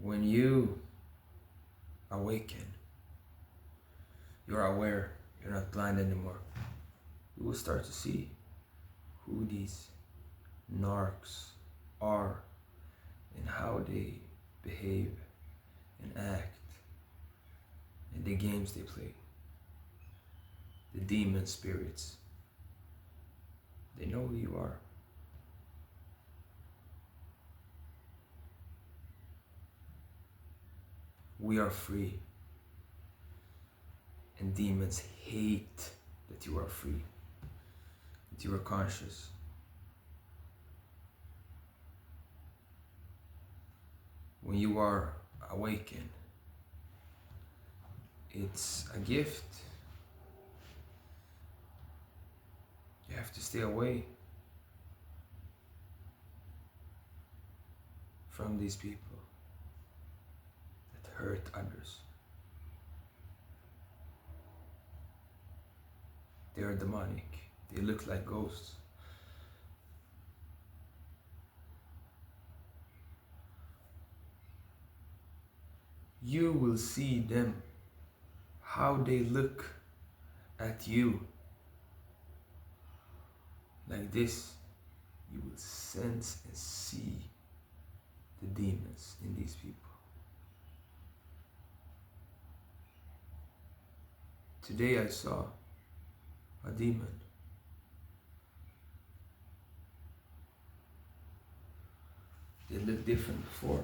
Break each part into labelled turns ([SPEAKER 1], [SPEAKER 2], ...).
[SPEAKER 1] When you awaken, you're aware, you're not blind anymore. You will start to see who these narcs are and how they behave and act and the games they play. The demon spirits, they know who you are. We are free, and demons hate that you are free, that you are conscious. When you are awakened, it's a gift. You have to stay away from these people that hurt others. They are demonic. They look like ghosts. You will see them, how they look at you. Like this, you will sense and see the demons in these people. Today I saw a demon. They looked different before.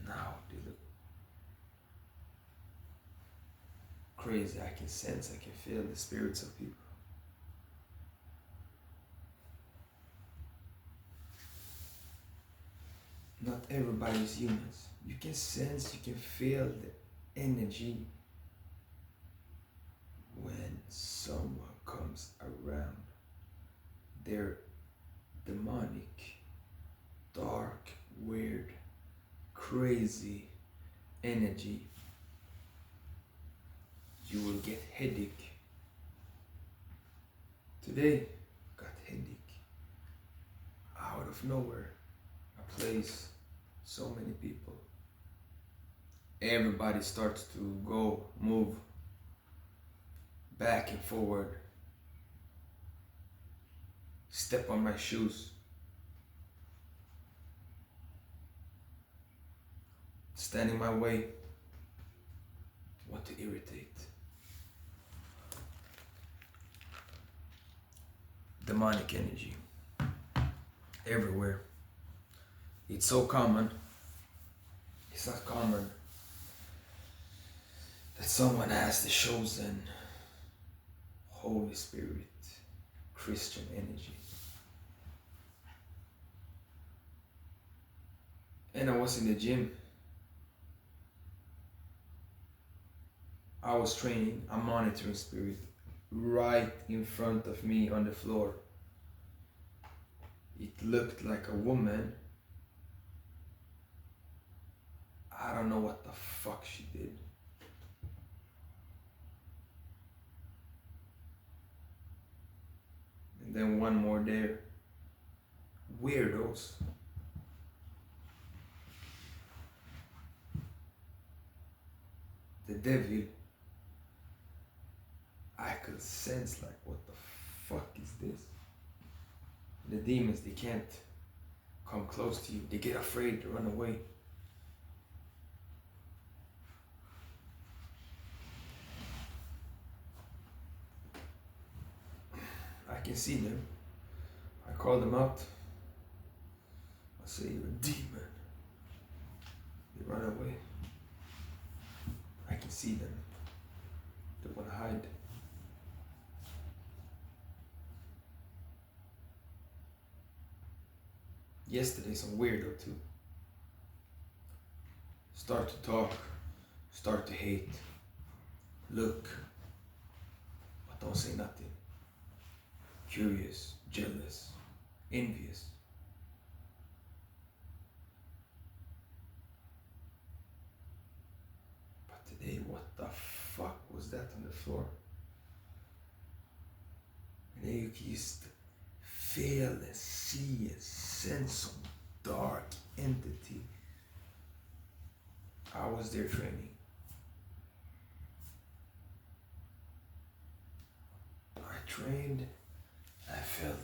[SPEAKER 1] Now they look crazy. I can sense, I can feel the spirits of people. Not everybody is humans. You can sense, you can feel the energy when someone comes around. They're demonic, dark, weird, crazy energy. You will get headache. Today, got headache. Out of nowhere, a place, so many people. Everybody starts to go, move, back and forward. Step on my shoes. Stand in my way. Want to irritate. Demonic energy. Everywhere. It's so common. It's not common that someone has the chosen Holy Spirit, Christian energy. And I was in the gym. I was training a monitoring spirit right in front of me on the floor. It looked like a woman. I don't know what the fuck she did. And then one more there. Weirdos. The devil. I could sense like, what the fuck is this? The demons, they can't come close to you. They get afraid to run away. I can see them. I call them out. I say, you're a demon. They run away. I can see them. They want to hide. Yesterday, some weirdo too. Start to talk, start to hate, look, but don't say nothing. Curious, jealous, envious. But today, what the fuck was that on the floor? And then you can just feel and see and sense some dark entity I was there training. I trained. I felt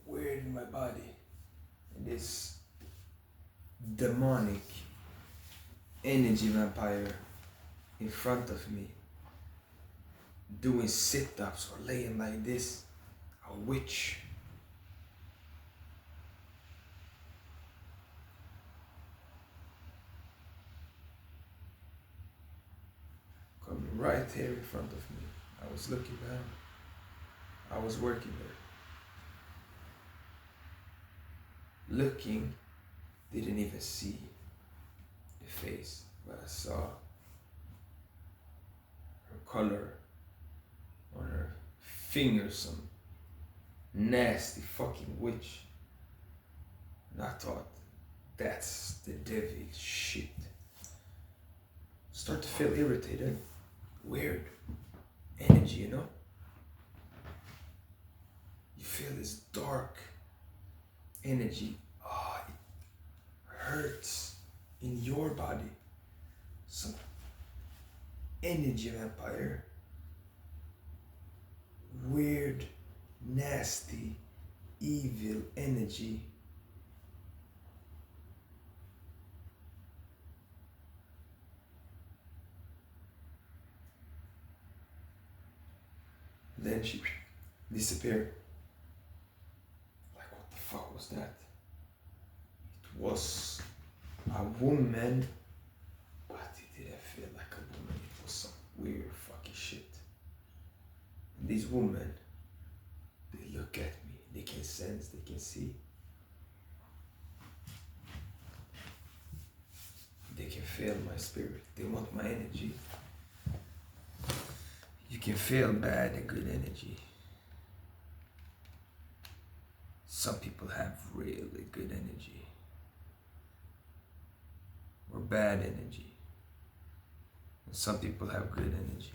[SPEAKER 1] weird in my body. And this demonic energy vampire in front of me, doing sit-ups or laying like this, a witch. Coming right here in front of me. I was looking down. I was working there. Looking, didn't even see the face, but I saw her color on her fingers, some nasty fucking witch. And I thought, that's the devil shit. Start to feel irritated, weird energy, you know? You feel this dark energy. Oh, it hurts in your body. Some energy vampire. Weird, nasty, evil energy. Then she disappeared. Like, what the fuck was that? It was a woman, but it didn't feel like a woman. It was some weird fucking shit. And these women, they look at me, they can sense, they can see. They can feel my spirit. They want my energy. You can feel bad and good energy. Some people have really good energy or bad energy. And some people have good energy.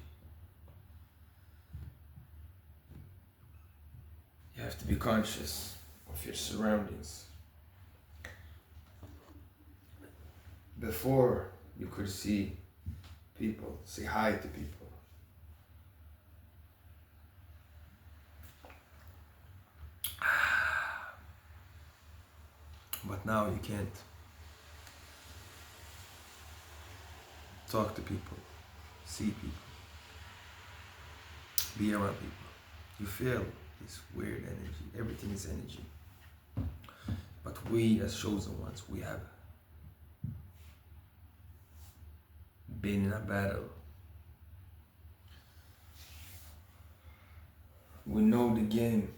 [SPEAKER 1] You have to be conscious of your surroundings. Before you could see people, say hi to people. But now you can't talk to people, see people, be around people. You feel this weird energy. Everything is energy. But we as chosen ones, we have been in a battle. We know the game.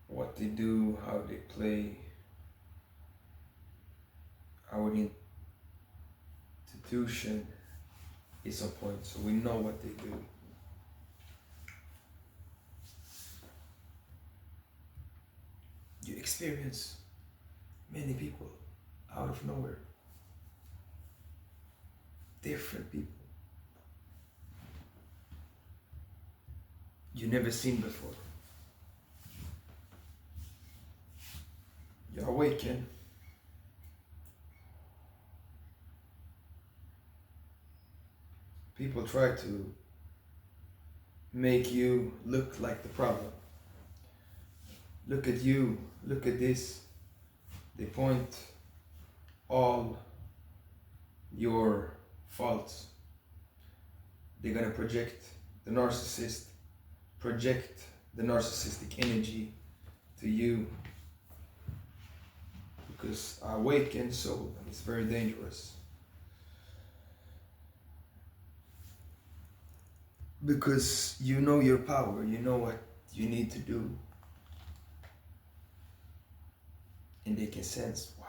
[SPEAKER 1] What they do, how they play, our institution is on point, so we know what they do. You experience many people out of nowhere, different people you never seen before. You awaken. People try to make you look like the problem. Look at you, look at this. They point all your faults. They're gonna project the narcissist, project the narcissistic energy to you. Because I awaken, so it's very dangerous. Because you know your power, you know what you need to do. And they can sense, wow,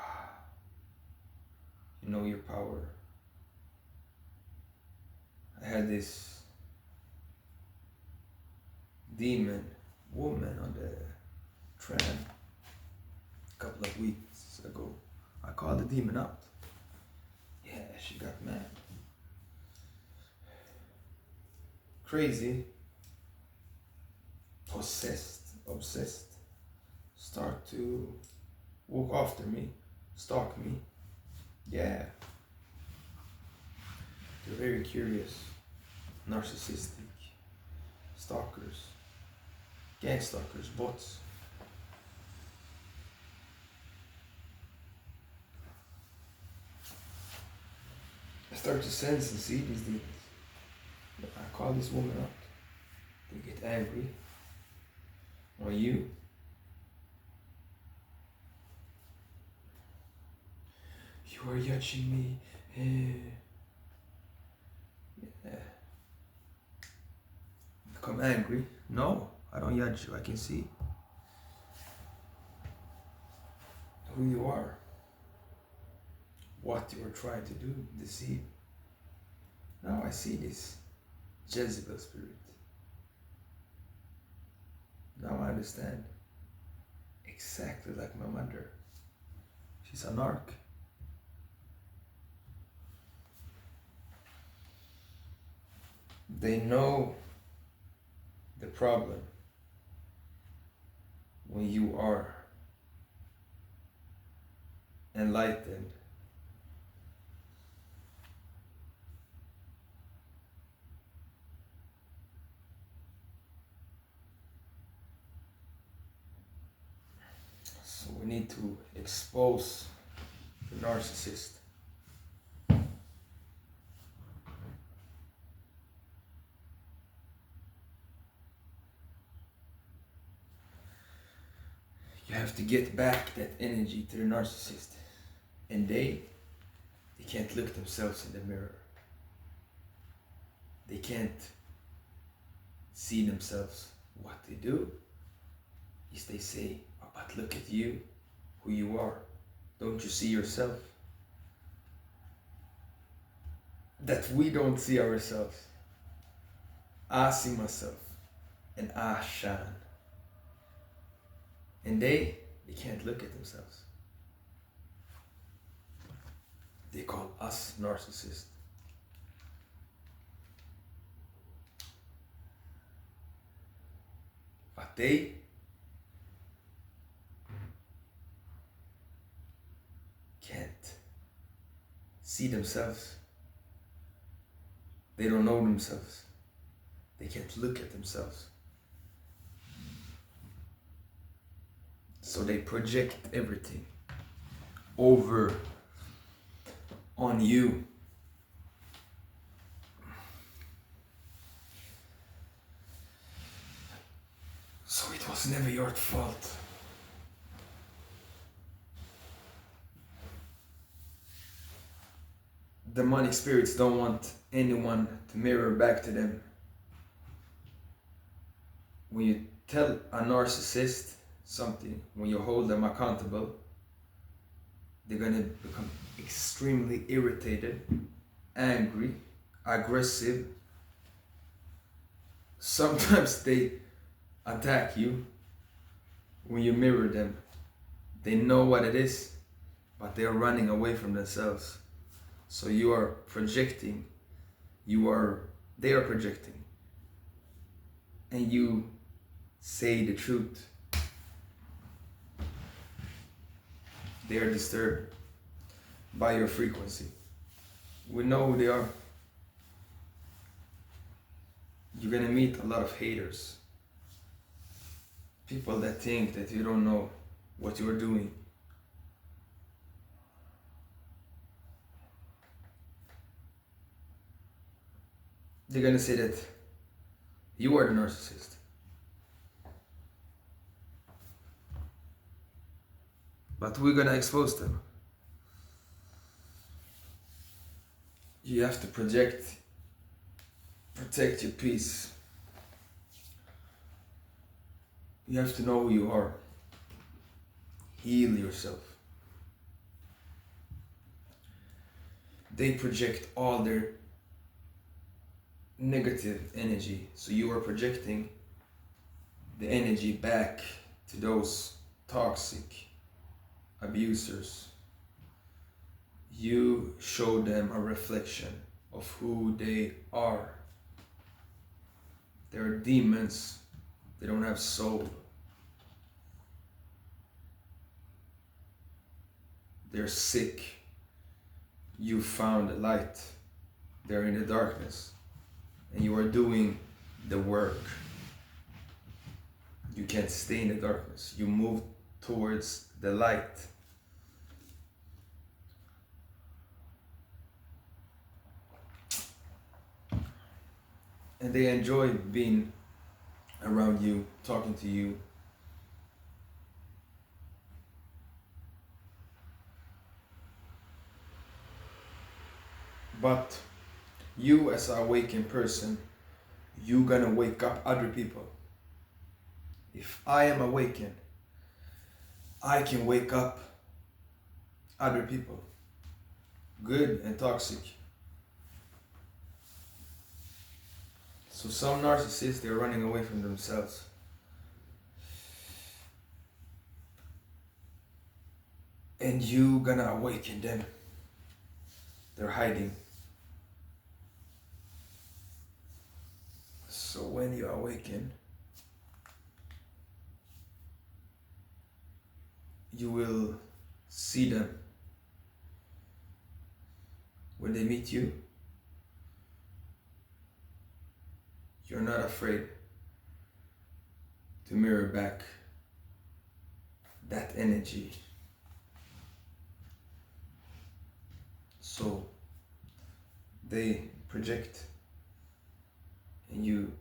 [SPEAKER 1] you know your power. I had this demon woman on the tram a couple of weeks ago. I called the demon out. Yeah, she got mad. Crazy, possessed, obsessed, start to walk after me, stalk me, Yeah. They're very curious, narcissistic, stalkers, gang stalkers, bots. I start to sense and see these demons. I call this woman out. They get angry on you. You are judging me. Yeah. Become angry. No, I don't judge you. I can see who you are, what you are trying to do, deceive. Now I see this Jezebel spirit. Now I understand. Exactly like my mother. She's a narc. They know the problem when you are enlightened. So we need to expose the narcissist. You have to get back that energy to the narcissist. And they can't look themselves in the mirror. They can't see themselves. What they do is they say, oh, but look at you, who you are. Don't you see yourself? That we don't see ourselves. I see myself and I shine. And they can't look at themselves. They call us narcissists. But they can't see themselves. They don't know themselves. They can't look at themselves. So they project everything over on you. So it was never your fault. Demonic spirits don't want anyone to mirror back to them. When you tell a narcissist something, when you hold them accountable, they're gonna become extremely irritated, angry, aggressive. Sometimes they attack you when you mirror them. They know what it is, but they're running away from themselves. So you are projecting, they are projecting, and you say the truth. They are disturbed by your frequency. We know who they are. You're gonna meet a lot of haters. People that think that you don't know what you're doing. They're gonna say that you are the narcissist. But we're gonna expose them. You have to protect your peace. You have to know who you are. Heal yourself. They project all their negative energy, so you are projecting the energy back to those toxic abusers. You show them a reflection of who they are. They're demons. They don't have soul. They're sick. you found a light. They're in the darkness. And you are doing the work. You can't stay in the darkness. You move towards the light. And they enjoy being around you, talking to you. But you as an awakened person, you're gonna wake up other people. If I am awakened, I can wake up other people, good and toxic. So some narcissists, they're running away from themselves. And you gonna awaken them. They're hiding. So when you awaken, you will see them. When they meet you, you're not afraid to mirror back that energy. So they project and you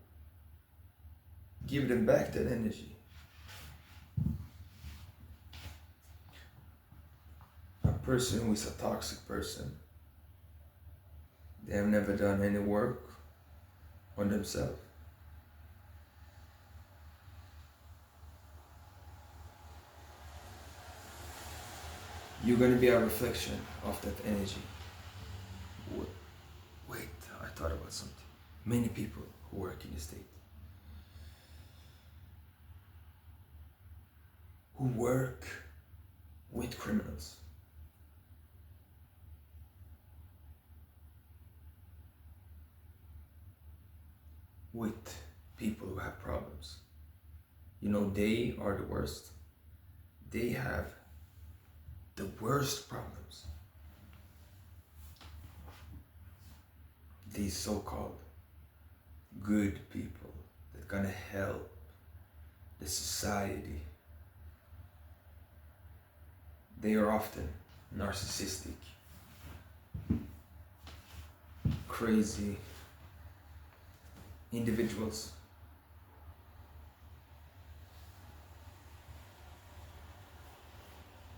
[SPEAKER 1] give them back that energy. A person who is a toxic person, they have never done any work on themselves. You're going to be a reflection of that energy. Wait, I thought about something. Many people who work in the state, who work with criminals, with people who have problems. You know, they are the worst. They have the worst problems. These so-called good people that are gonna help the society, they are often narcissistic, crazy individuals.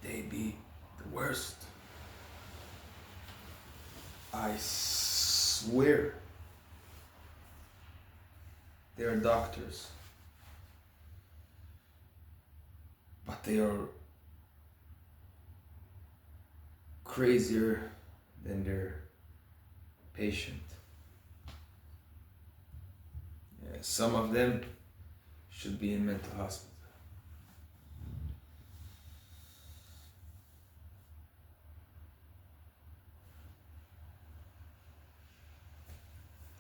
[SPEAKER 1] They be the worst. I swear. They are doctors, but they are crazier than their patient. Yeah, some of them should be in mental hospital.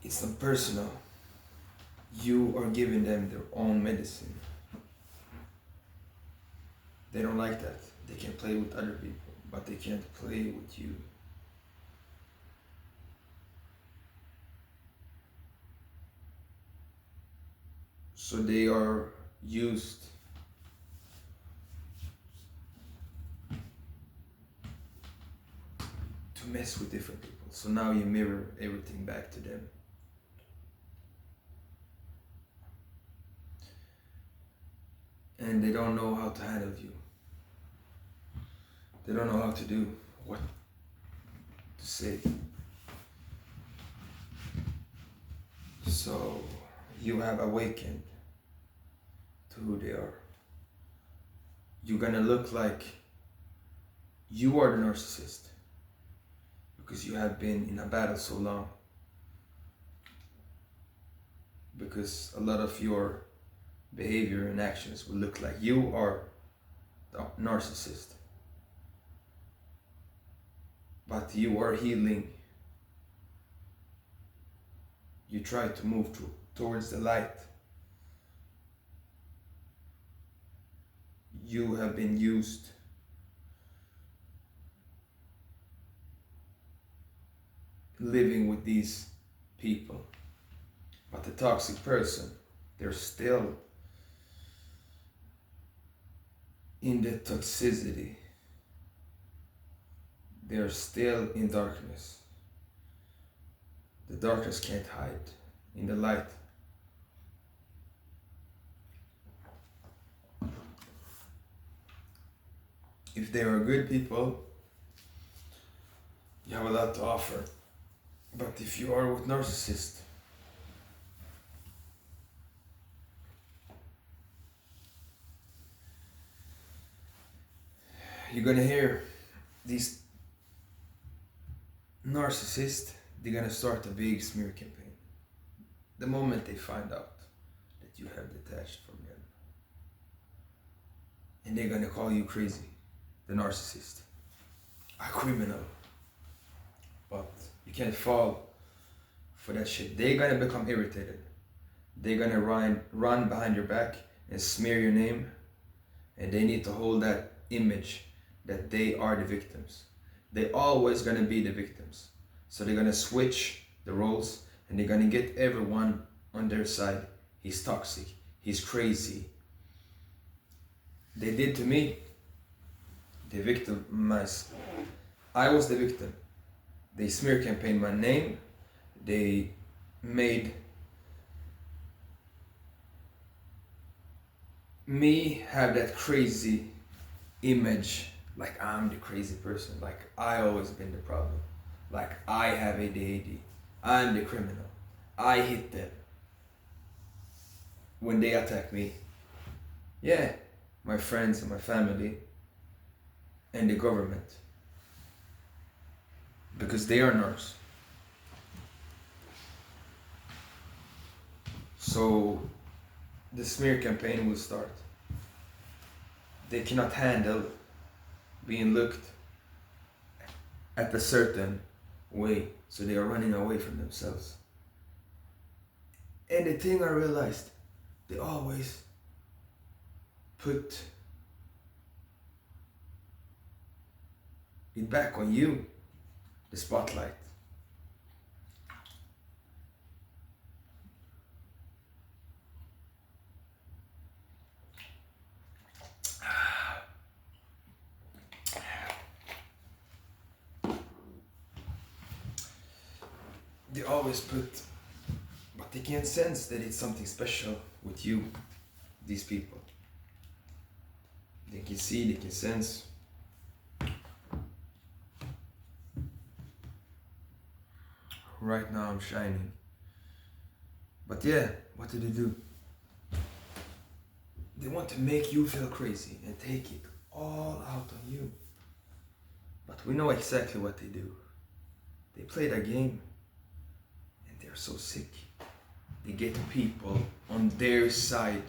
[SPEAKER 1] It's not personal. You are giving them their own medicine. They don't like that. They can play with other people, but they can't play with you. So they are used to mess with different people. So now you mirror everything back to them. And they don't know how to handle you. They don't know how to do, what to say. So you have awakened to who they are. You're gonna look like you are the narcissist because you have been in a battle so long. Because a lot of your behavior and actions will look like you are the narcissist. But you are healing. You try to move towards the light. You have been used living with these people. But the toxic person, they're still in the toxicity. They're still in darkness. The darkness can't hide in the light. If they are good people, you have a lot to offer. But if you are with narcissists, you're gonna hear these narcissists, they're gonna start a big smear campaign. The moment they find out that you have detached from them. And they're gonna call you crazy, the narcissist, a criminal. But you can't fall for that shit. They're gonna become irritated. They're gonna run behind your back and smear your name. And they need to hold that image that they are the victims. They're always gonna be the victims. So they're gonna switch the roles and they're gonna get everyone on their side. He's toxic, he's crazy. They did to me, they victimized. I was the victim. They smear campaigned my name. They made me have that crazy image, like I'm the crazy person, like I always been the problem, like I have ADHD, I'm the criminal, I hit them when they attack me. Yeah, my friends and my family and the government, because they are narcs. So the smear campaign will start. They cannot handle being looked at a certain way, so they are running away from themselves. And the thing I realized, they always put it back on you, the spotlight. They always put, but they can't sense that it's something special with you, these people. They can see, they can sense. Right now I'm shining. But yeah, what do they do? They want to make you feel crazy and take it all out on you. But we know exactly what they do. They play that game and they're so sick. They get people on their side.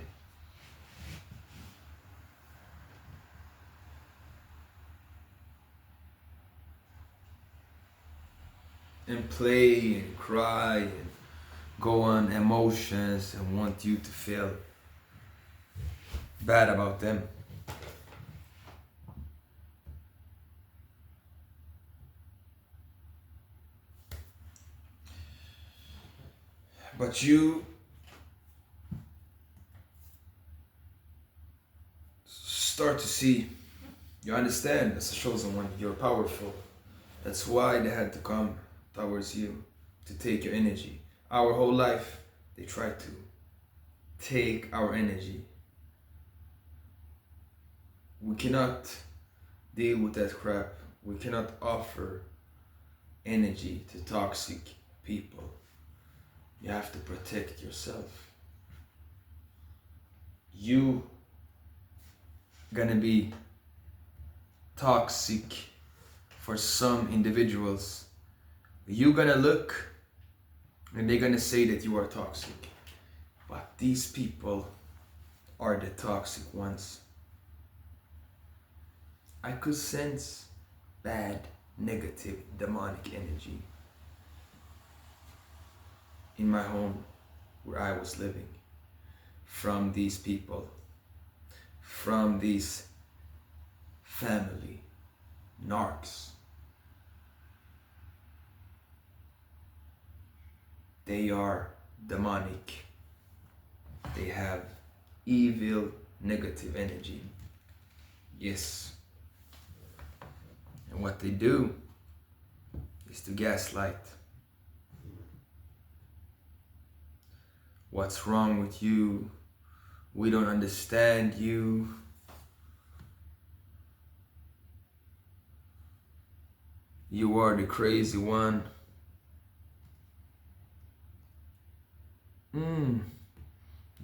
[SPEAKER 1] And play and cry and go on emotions and want you to feel bad about them. But you start to see, you understand as a chosen one, you're powerful. That's why they had to come towards you, to take your energy. Our whole life, they try to take our energy. We cannot deal with that crap. We cannot offer energy to toxic people. You have to protect yourself. You gonna be toxic for some individuals. You gonna look and they're gonna say that you are toxic. But these people are the toxic ones. I could sense bad, negative, demonic energy in my home where I was living from these people, from these family narcs. they are demonic. They have evil, negative energy. Yes. And what they do is to gaslight. What's wrong with you? We don't understand you. You are the crazy one.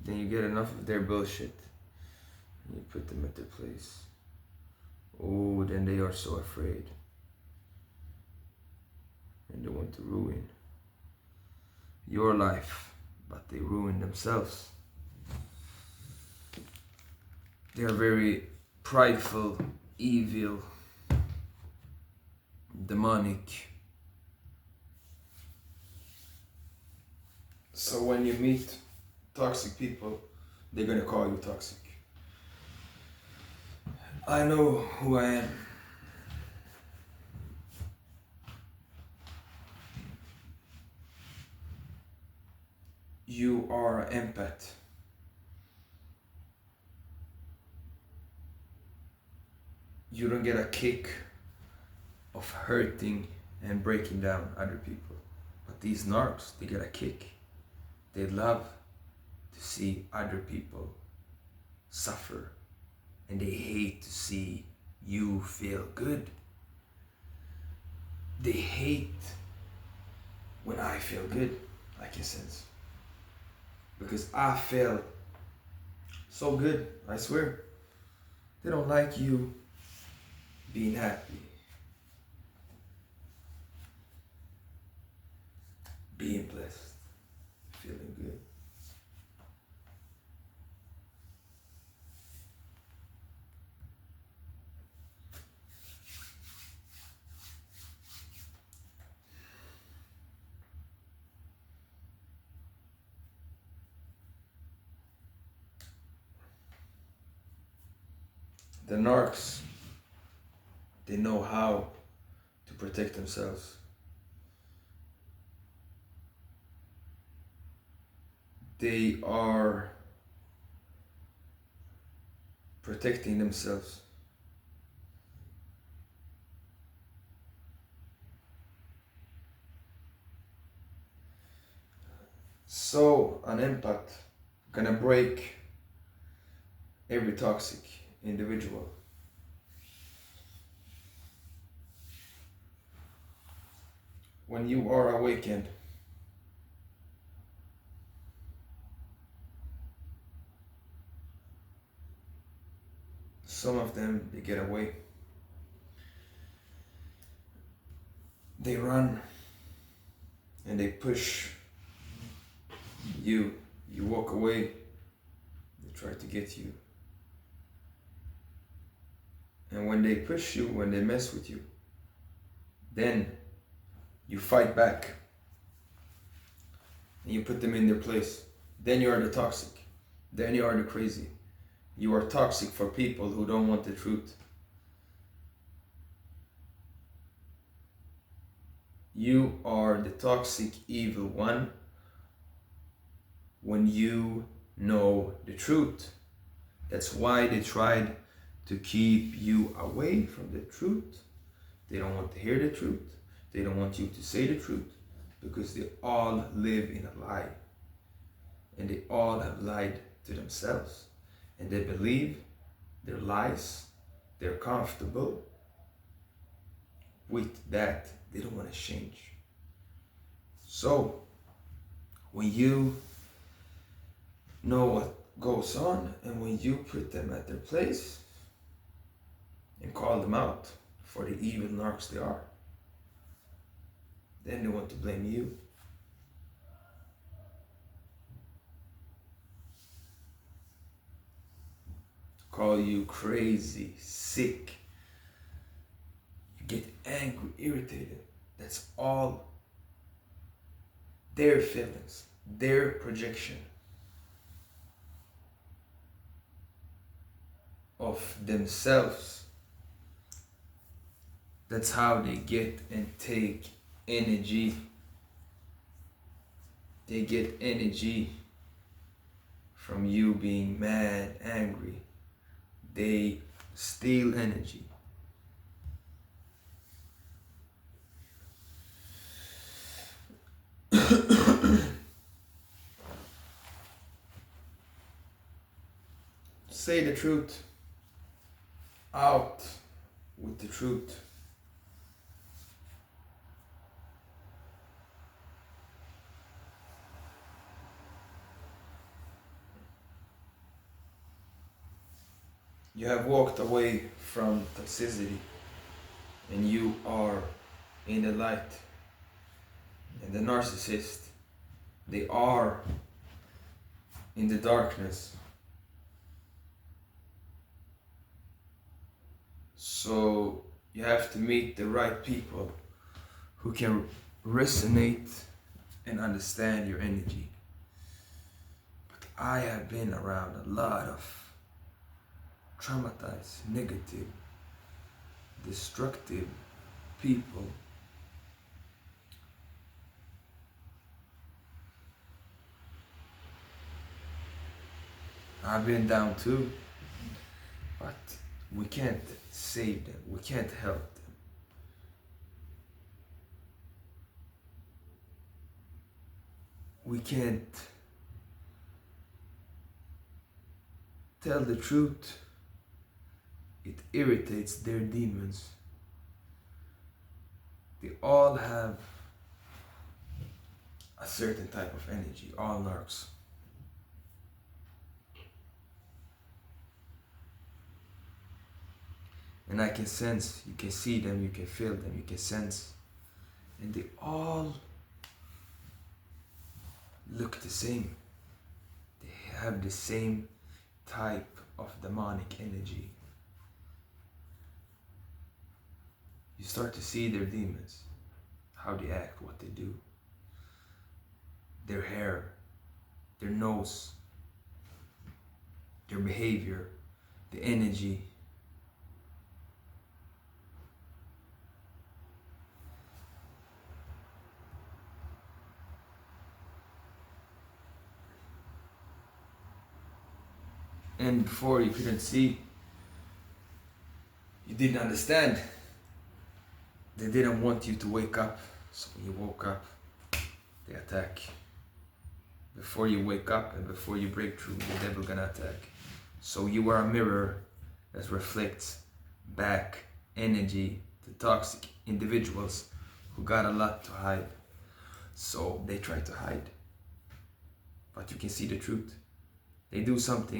[SPEAKER 1] Then you get enough of their bullshit and you put them at their place. Oh, then they are so afraid. And they want to ruin your life, but they ruin themselves. They are very prideful, evil, demonic. So when you meet toxic people, they're gonna call you toxic. I know who I am. You are an empath. You don't get a kick of hurting and breaking down other people. But these narcs, they get a kick. They love to see other people suffer, and they hate to see you feel good. They hate when I feel good, like you said, because I feel so good, I swear. They don't like you being happy, being blessed, feeling good. The narcs, they know how to protect themselves. They are protecting themselves. So an empath gonna break every toxic individual. When you are awakened, some of them, they get away. They run and they push you. You walk away, they try to get you. And when they push you, when they mess with you, then you fight back and you put them in their place. Then you are the toxic. Then you are the crazy. You are toxic for people who don't want the truth. You are the toxic evil one when you know the truth. That's why they tried to keep you away from the truth. They don't want to hear the truth. They don't want you to say the truth, because they all live in a lie. And they all have lied to themselves. And they believe their lies. They're comfortable with that. They don't want to change. So when you know what goes on, and when you put them at their place and call them out for the evil narcs they are, then they want to blame you. Call you crazy, sick. You get angry, irritated. That's all their feelings, their projection of themselves. That's how they get and take energy. They get energy from you being mad, angry. They steal energy. Say the truth. Out with the truth. You have walked away from toxicity and you are in the light. And the narcissist, they are in the darkness. So you have to meet the right people who can resonate and understand your energy. But I have been around a lot of traumatized, negative, destructive people. I've been down too, but we can't save them, we can't help them. We can't tell the truth. It irritates their demons. They all have a certain type of energy, all narcs. And I can sense, you can see them, you can feel them, you can sense. And they all look the same. They have the same type of demonic energy. You start to see their demons, how they act, what they do. Their hair, their nose, their behavior, the energy. And before you couldn't see, you didn't understand. They didn't want you to wake up. So when you woke up, they attack. Before you wake up and before you break through, the devil gonna attack. So you are a mirror that reflects back energy to toxic individuals who got a lot to hide. So they try to hide. But you can see the truth. They do something